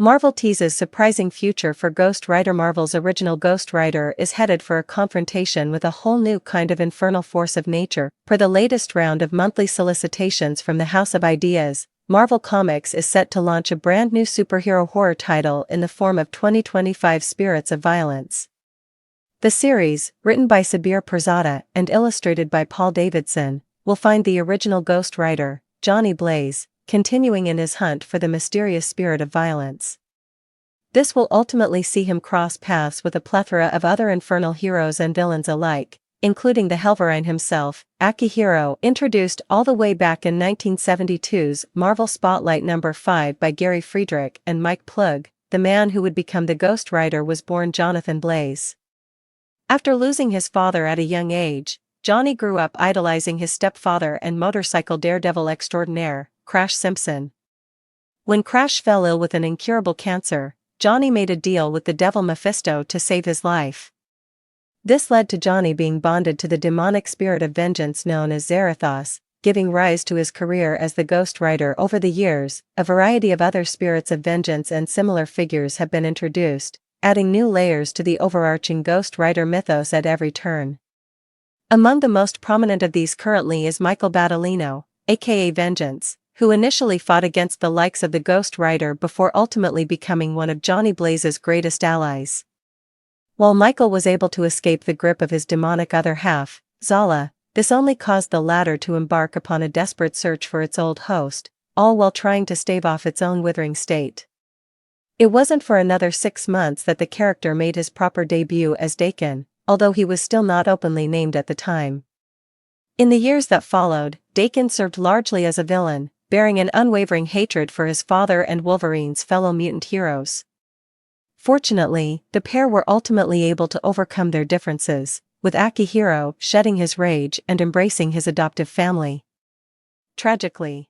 Marvel teases surprising future for Ghost Rider. Marvel's original Ghost Rider is headed for a confrontation with a whole new kind of infernal force of nature. Per the latest round of monthly solicitations from the House of Ideas, Marvel Comics is set to launch a brand new superhero horror title in the form of 2025 Spirits of Violence. The series, written by Sabir Pirzada and illustrated by Paul Davidson, will find the original Ghost Rider, Johnny Blaze, continuing in his hunt for the mysterious spirit of violence. This will ultimately see him cross paths with a plethora of other infernal heroes and villains alike, including the Helverine himself, Akihiro, introduced all the way back in 1972's Marvel Spotlight No. 5 by Gary Friedrich and Mike Plug. The man who would become the Ghost Rider was born Jonathan Blaze. After losing his father at a young age, Johnny grew up idolizing his stepfather and motorcycle daredevil extraordinaire, Crash Simpson. When Crash fell ill with an incurable cancer, Johnny made a deal with the devil Mephisto to save his life. This led to Johnny being bonded to the demonic spirit of vengeance known as Zarathos, giving rise to his career as the Ghost Rider. Over the years, a variety of other spirits of vengeance and similar figures have been introduced, adding new layers to the overarching Ghost Rider mythos at every turn. Among the most prominent of these currently is Michael Battolino, aka Vengeance, who initially fought against the likes of the Ghost Rider before ultimately becoming one of Johnny Blaze's greatest allies. While Michael was able to escape the grip of his demonic other half, Zala, this only caused the latter to embark upon a desperate search for its old host, all while trying to stave off its own withering state. It wasn't for another 6 months that the character made his proper debut as Daken, although he was still not openly named at the time. In the years that followed, Daken served largely as a villain, bearing an unwavering hatred for his father and Wolverine's fellow mutant heroes. Fortunately, the pair were ultimately able to overcome their differences, with Akihiro shedding his rage and embracing his adoptive family. Tragically,